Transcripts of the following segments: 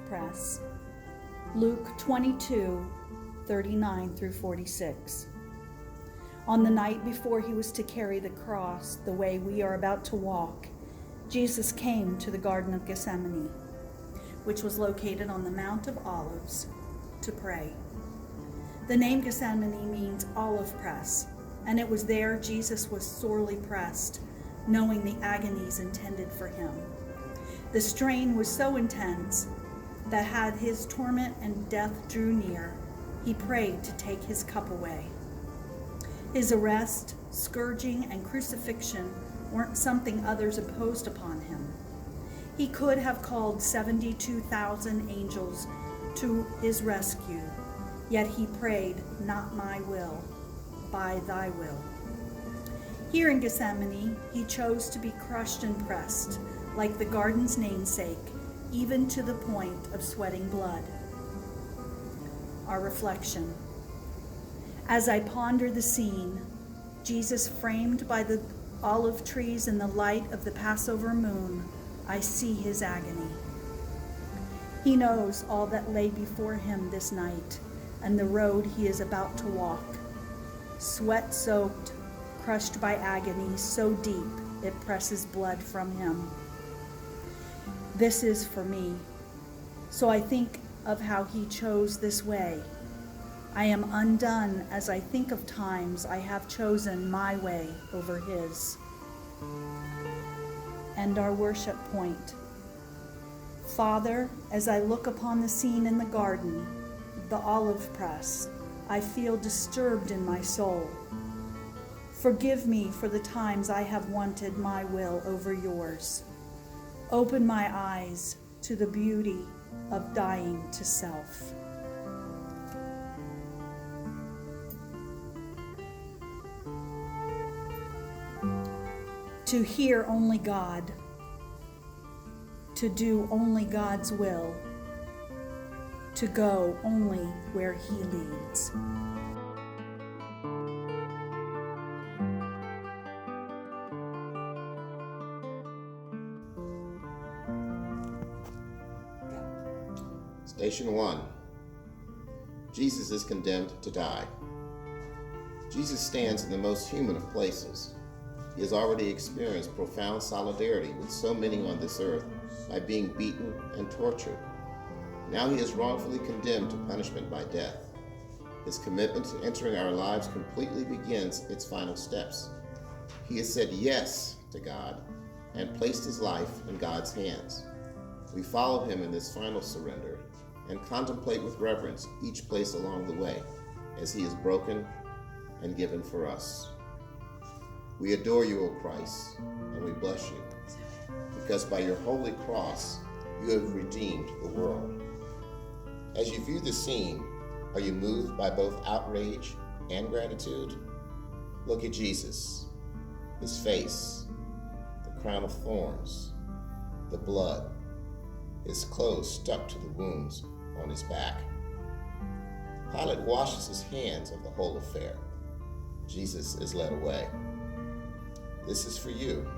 press. Luke 22:39 through 46. On the night before he was to carry the cross the way we are about to walk, Jesus came to the Garden of Gethsemane, which was located on the Mount of Olives, to pray. The name Gethsemane means olive press, and it was there Jesus was sorely pressed, knowing the agonies intended for him. The strain was so intense that had his torment and death drew near, he prayed to take his cup away. His arrest, scourging, and crucifixion weren't something others imposed upon him. He could have called 72,000 angels to his rescue, yet he prayed, "Not my will, by thy will." Here in Gethsemane, he chose to be crushed and pressed, like the garden's namesake, even to the point of sweating blood. Our reflection. As I ponder the scene, Jesus framed by the olive trees in the light of the Passover moon, I see his agony. He knows all that lay before him this night and the road he is about to walk. Sweat-soaked, crushed by agony so deep it presses blood from him. This is for me. So I think of how he chose this way. I am undone as I think of times I have chosen my way over his. And our worship point. Father, as I look upon the scene in the garden, the olive press, I feel disturbed in my soul. Forgive me for the times I have wanted my will over yours. Open my eyes to the beauty of dying to self. To hear only God, to do only God's will, to go only where he leads. Station 1. Jesus is condemned to die. Jesus stands in the most human of places. He has already experienced profound solidarity with so many on this earth by being beaten and tortured. Now he is wrongfully condemned to punishment by death. His commitment to entering our lives completely begins its final steps. He has said yes to God and placed his life in God's hands. We follow him in this final surrender and contemplate with reverence each place along the way as he is broken and given for us. We adore you, O Christ, and we bless you, because by your holy cross you have redeemed the world. As you view the scene, are you moved by both outrage and gratitude? Look at Jesus, his face, the crown of thorns, the blood, his clothes stuck to the wounds on his back. Pilate washes his hands of the whole affair. Jesus is led away. This is for you,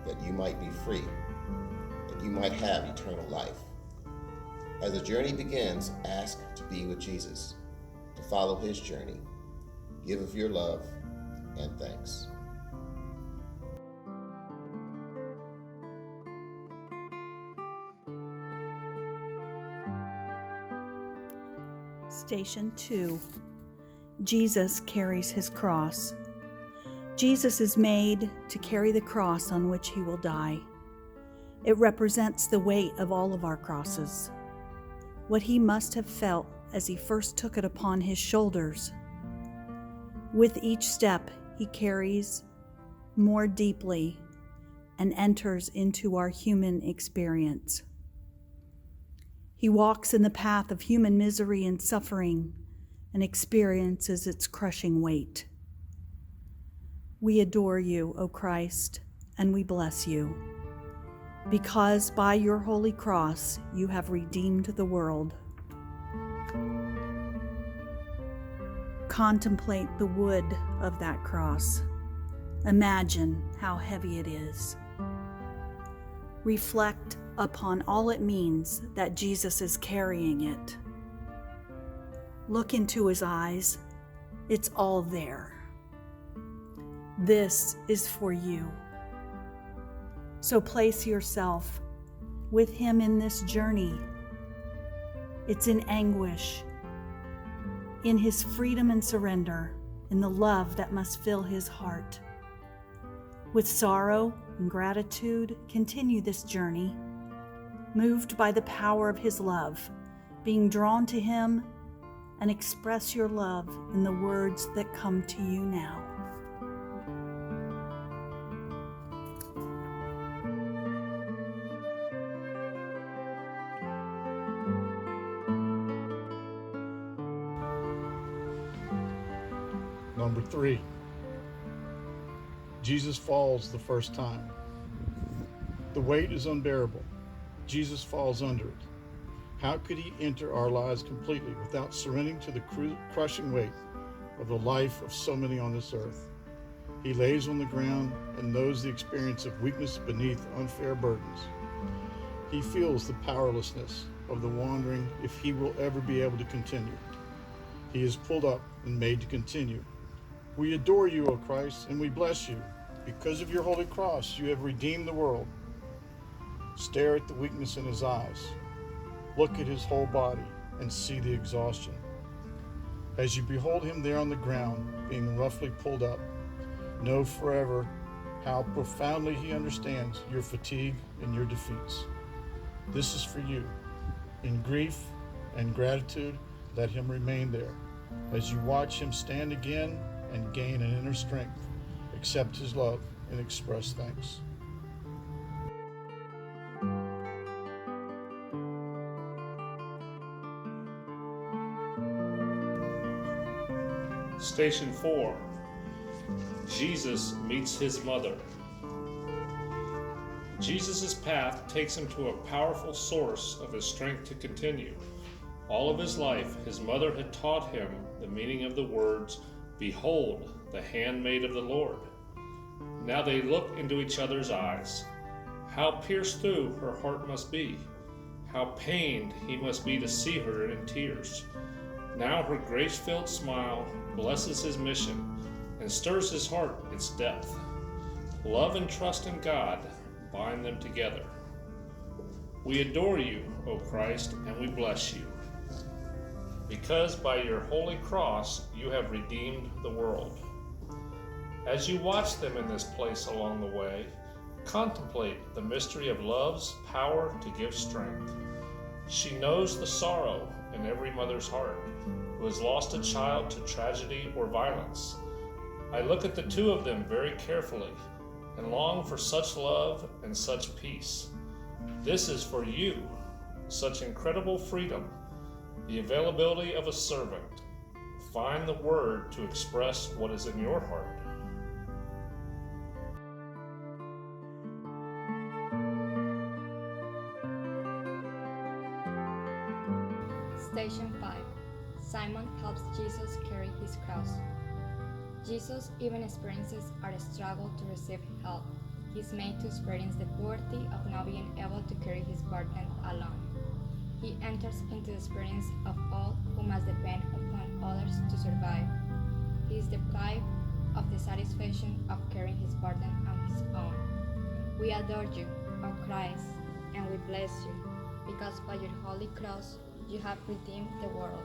that you might be free, that you might have eternal life. As the journey begins, ask to be with Jesus, to follow his journey. Give of your love and thanks. Station 2. Jesus carries his cross. Jesus is made to carry the cross on which he will die. It represents the weight of all of our crosses, what he must have felt as he first took it upon his shoulders. With each step, he carries more deeply and enters into our human experience. He walks in the path of human misery and suffering and experiences its crushing weight. We adore you, O Christ, and we bless you, because by your holy cross you have redeemed the world. Contemplate the wood of that cross. Imagine how heavy it is. Reflect upon all it means that Jesus is carrying it. Look into his eyes. It's all there. This is for you. So place yourself with him in this journey. It's in anguish, in his freedom and surrender, in the love that must fill his heart. With sorrow and gratitude, continue this journey, moved by the power of his love, being drawn to him, and express your love in the words that come to you now. Number 3, Jesus falls the first time. The weight is unbearable. Jesus falls under it. How could he enter our lives completely without surrendering to the crushing weight of the life of so many on this earth? He lays on the ground and knows the experience of weakness beneath unfair burdens. He feels the powerlessness of the wandering if he will ever be able to continue. He is pulled up and made to continue. We adore you, O Christ, and we bless you. Because of your holy cross, you have redeemed the world. Stare at the weakness in his eyes. Look at his whole body and see the exhaustion. As you behold him there on the ground, being roughly pulled up, know forever how profoundly he understands your fatigue and your defeats. This is for you. In grief and gratitude, let him remain there. As you watch him stand again and gain an inner strength, accept his love and express thanks. Station 4. Jesus meets his mother. Jesus' path takes him to a powerful source of his strength to continue. All of his life, his mother had taught him the meaning of the words, "Behold, the handmaid of the Lord." Now they look into each other's eyes. How pierced through her heart must be. How pained he must be to see her in tears. Now her grace-filled smile blesses his mission and stirs his heart its depth. Love and trust in God bind them together. We adore you, O Christ, and we bless you, because by your holy cross you have redeemed the world. As you watch them in this place along the way, contemplate the mystery of love's power to give strength. She knows the sorrow in every mother's heart who has lost a child to tragedy or violence. I look at the two of them very carefully and long for such love and such peace. This is for you, such incredible freedom, the availability of a servant. Find the word to express what is in your heart. Station 5. Simon helps Jesus carry his cross. Jesus even experiences our struggle to receive help. He's made to experience the poverty of not being able to carry his burden alone. He enters into the experience of all who must depend upon others to survive. He is deprived of the satisfaction of carrying his burden on his own. We adore you, O Christ, and we bless you, because by your holy cross you have redeemed the world.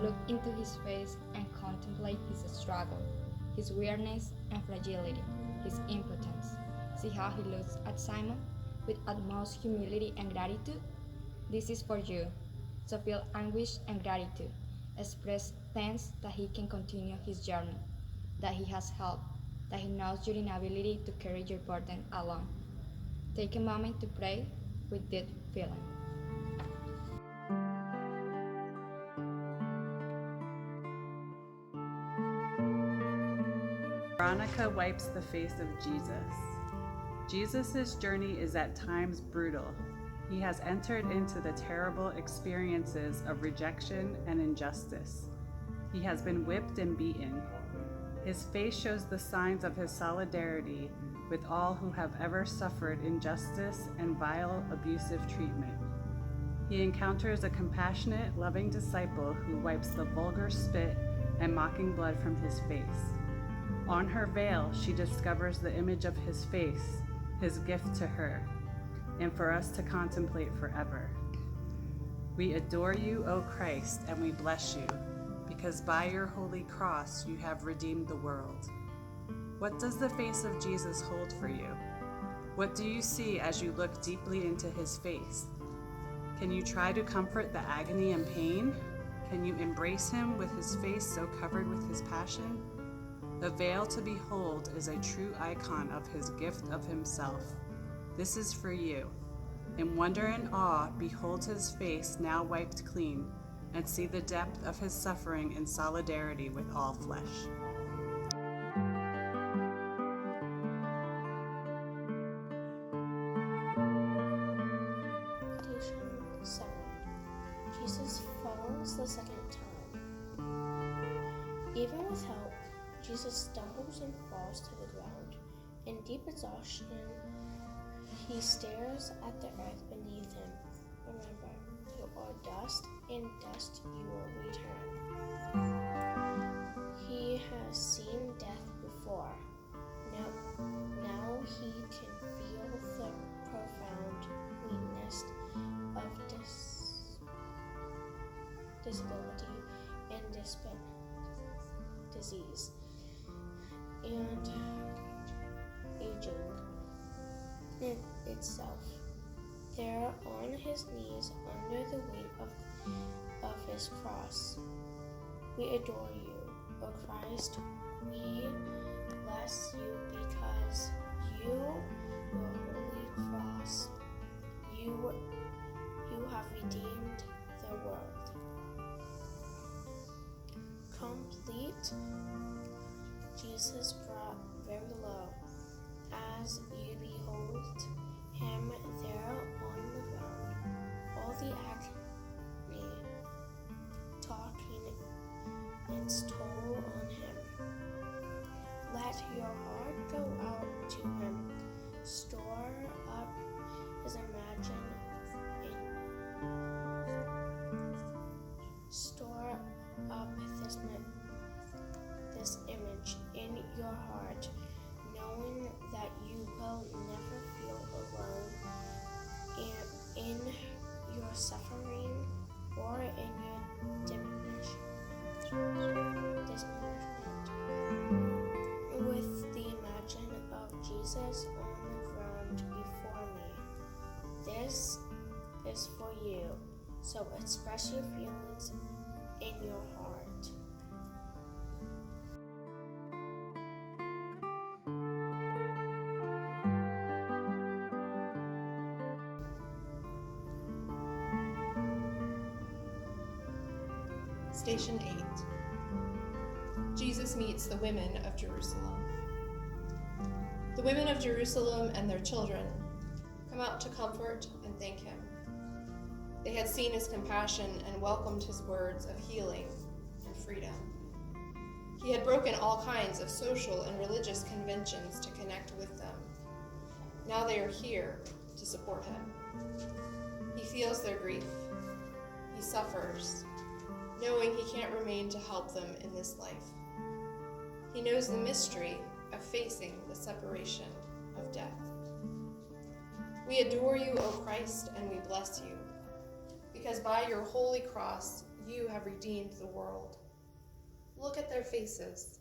Look into his face and contemplate his struggle, his weakness and fragility, his impotence. See how he looks at Simon with utmost humility and gratitude? This is for you. So feel anguish and gratitude. Express thanks that he can continue his journey, that he has help, that he knows your inability to carry your burden alone. Take a moment to pray with deep feeling. Veronica wipes the face of Jesus. Jesus' journey is at times brutal. He has entered into the terrible experiences of rejection and injustice. He has been whipped and beaten. His face shows the signs of his solidarity with all who have ever suffered injustice and vile, abusive treatment. He encounters a compassionate, loving disciple who wipes the vulgar spit and mocking blood from his face. On her veil, she discovers the image of his face, his gift to her, and for us to contemplate forever. We adore you, O Christ, and we bless you, because by your holy cross you have redeemed the world. What does the face of Jesus hold for you? What do you see as you look deeply into his face? Can you try to comfort the agony and pain? Can you embrace him with his face so covered with his passion? The veil to behold is a true icon of his gift of himself. This is for you. In wonder and awe, behold his face now wiped clean, and see the depth of his suffering in solidarity with all flesh. Station 7. Jesus falls the second time. Even with help, Jesus stumbles and falls to the ground. In deep exhaustion, he stares at the earth beneath him. Remember, you are dust, and dust you will return. He has seen death before. Now he can feel the profound weakness of disability and disease and aging in itself. There on his knees under the weight of his cross. We adore you, O Christ. We bless you because your holy cross, you have redeemed the world. Complete, Jesus brought very low, as you behold him there on the ground, all the agony talking its toll on him. Let your heart go out to him, store up his this image in your heart, knowing that you will never feel alone in your suffering or in your diminishment. With the image of Jesus on the ground before me, this is for you, so express your feelings in your heart. Station 8. Jesus meets the women of Jerusalem. The women of Jerusalem and their children come out to comfort and thank him. They had seen his compassion and welcomed his words of healing and freedom. He had broken all kinds of social and religious conventions to connect with them. Now they are here to support him. He feels their grief. He suffers, knowing he can't remain to help them in this life. He knows the mystery of facing the separation of death. We adore you, O Christ, and we bless you, because by your holy cross you have redeemed the world. Look at their faces,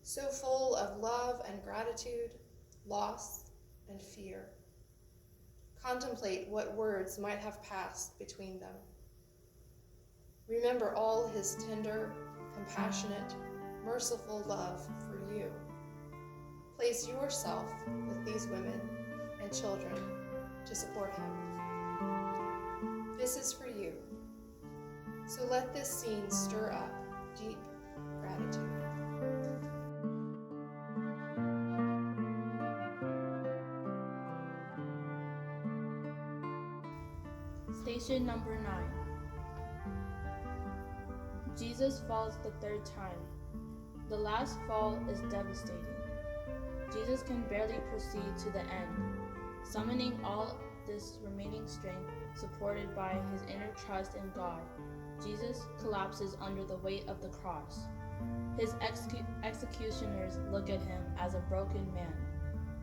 so full of love and gratitude, loss and fear. Contemplate what words might have passed between them. Remember all his tender, compassionate, merciful love for you. Place yourself with these women and children to support him. This is for you. So let this scene stir up deep gratitude. Station number 9. Jesus falls the third time. The last fall is devastating. Jesus can barely proceed to the end, summoning all this remaining strength, supported by his inner trust in God. Jesus collapses under the weight of the cross. His executioners look at him as a broken man,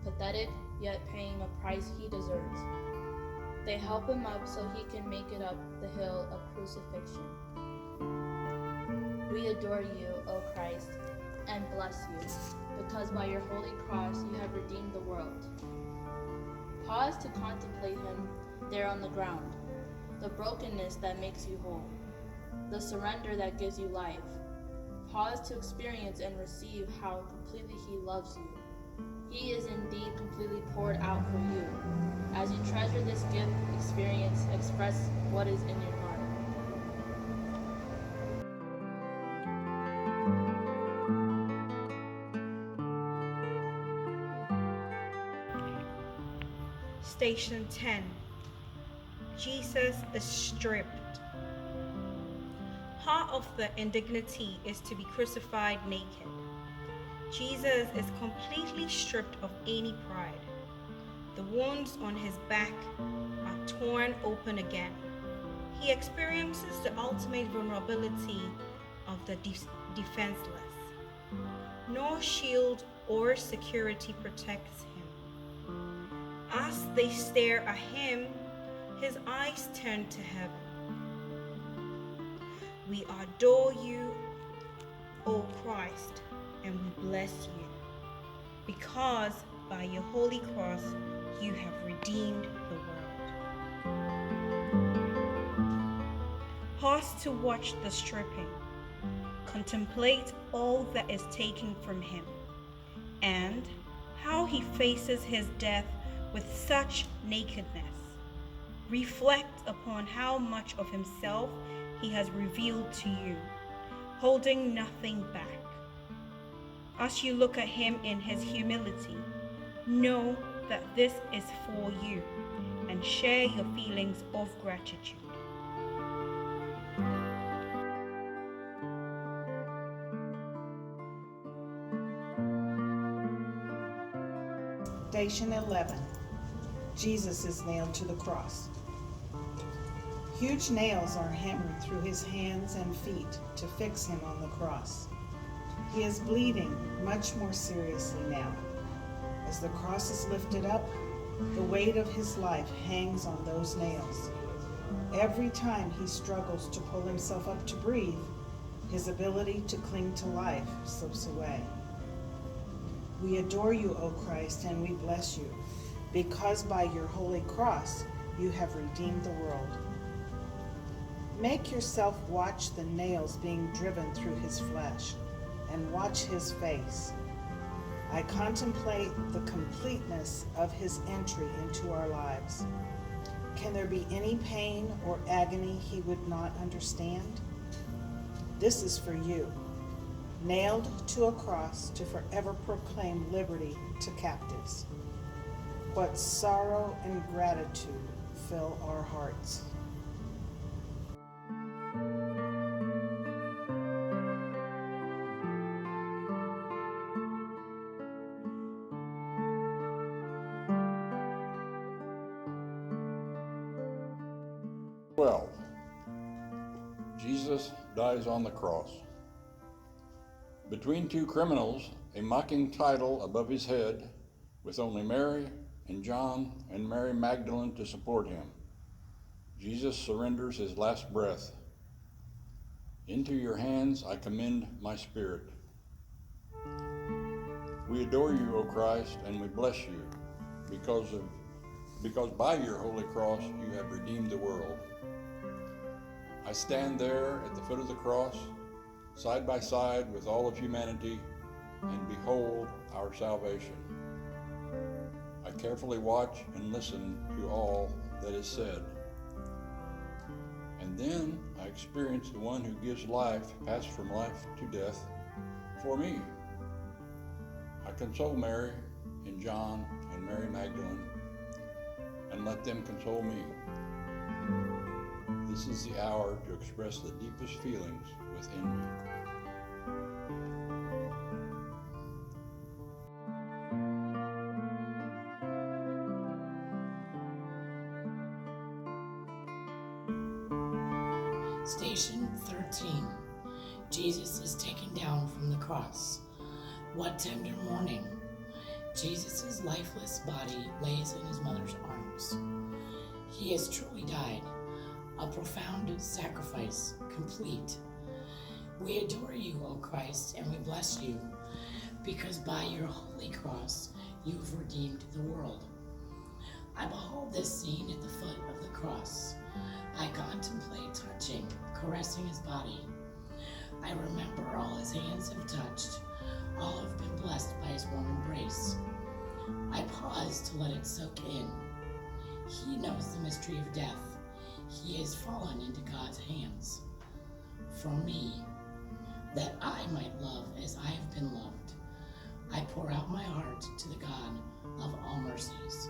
pathetic yet paying a price he deserves. They help him up so he can make it up the hill of crucifixion. We adore you, O Christ, and bless you, because by your holy cross you have redeemed the world. Pause to contemplate him there on the ground, the brokenness that makes you whole, the surrender that gives you life. Pause to experience and receive how completely he loves you. He is indeed completely poured out for you. As you treasure this gift, experience, express what is in your heart. Station 10. Jesus is stripped. Part of the indignity is to be crucified naked. Jesus is completely stripped of any pride. The wounds on his back are torn open again. He experiences the ultimate vulnerability of the defenseless. No shield or security protects him. As they stare at him, his eyes turn to heaven. We adore you, O Christ, and we bless you, because by your holy cross you have redeemed the world. Pause to watch the stripping. Contemplate all that is taken from him, and how he faces his death with such nakedness. Reflect upon how much of himself he has revealed to you, holding nothing back. As you look at him in his humility, know that this is for you, and share your feelings of gratitude. Station 11. Jesus is nailed to the cross. Huge nails are hammered through his hands and feet to fix him on the cross. He is bleeding much more seriously now. As the cross is lifted up, the weight of his life hangs on those nails. Every time he struggles to pull himself up to breathe, his ability to cling to life slips away. We adore you, O Christ, and we bless you, because by your holy cross you have redeemed the world. Make yourself watch the nails being driven through his flesh, and watch his face. I contemplate the completeness of his entry into our lives. Can there be any pain or agony he would not understand? This is for you, nailed to a cross to forever proclaim liberty to captives. What sorrow and gratitude fill our hearts. Jesus dies on the cross. Between two criminals, a mocking title above his head, with only Mary and John and Mary Magdalene to support him. Jesus surrenders his last breath. Into your hands I commend my spirit. We adore you, O Christ, and we bless you, because by your holy cross you have redeemed the world. I stand there at the foot of the cross, side by side with all of humanity, and behold our salvation. I carefully watch and listen to all that is said. And then I experience the one who gives life, passed from life to death, for me. I console Mary and John and Mary Magdalene, and let them console me. This is the hour to express the deepest feelings within me. Station 13. Jesus is taken down from the cross. What tender morning! Jesus' lifeless body lays in his mother's arms. He has truly died, a profound sacrifice, complete. We adore you, O Christ, and we bless you, because by your holy cross you've redeemed the world. I behold this scene at the foot of the cross. I contemplate touching, caressing his body. I remember all his hands have touched, all have been blessed by his warm embrace. I pause to let it soak in. He knows the mystery of death. He has fallen into God's hands. For me, that I might love as I have been loved, I pour out my heart to the God of all mercies.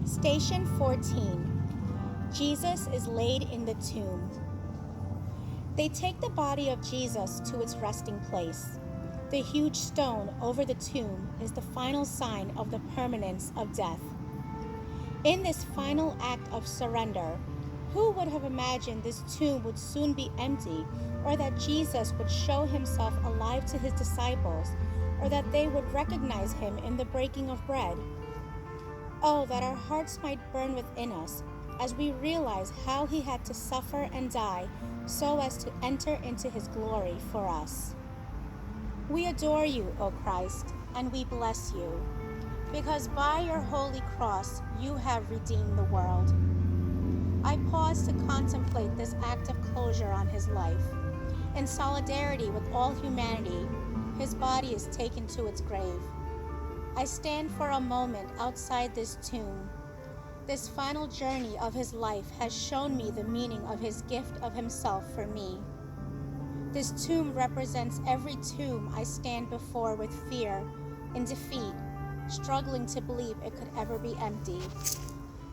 Station 14. Jesus is laid in the tomb. They take the body of Jesus to its resting place. The huge stone over the tomb is the final sign of the permanence of death. In this final act of surrender, who would have imagined this tomb would soon be empty, or that Jesus would show himself alive to his disciples, or that they would recognize him in the breaking of bread? Oh, that our hearts might burn within us as we realize how he had to suffer and die so as to enter into his glory for us. We adore you, O Christ, and we bless you, because by your holy cross you have redeemed the world. I pause to contemplate this act of closure on his life. In solidarity with all humanity, his body is taken to its grave. I stand for a moment outside this tomb. This final journey of his life has shown me the meaning of his gift of himself for me. This tomb represents every tomb I stand before with fear, in defeat, struggling to believe it could ever be empty.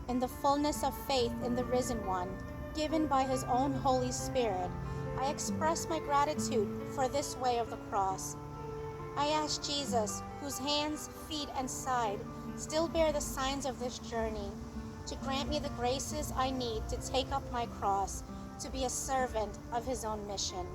In the fullness of faith in the risen one, given by his own Holy Spirit, I express my gratitude for this way of the cross. I ask Jesus, whose hands, feet, and side still bear the signs of this journey, to grant me the graces I need to take up my cross, to be a servant of his own mission.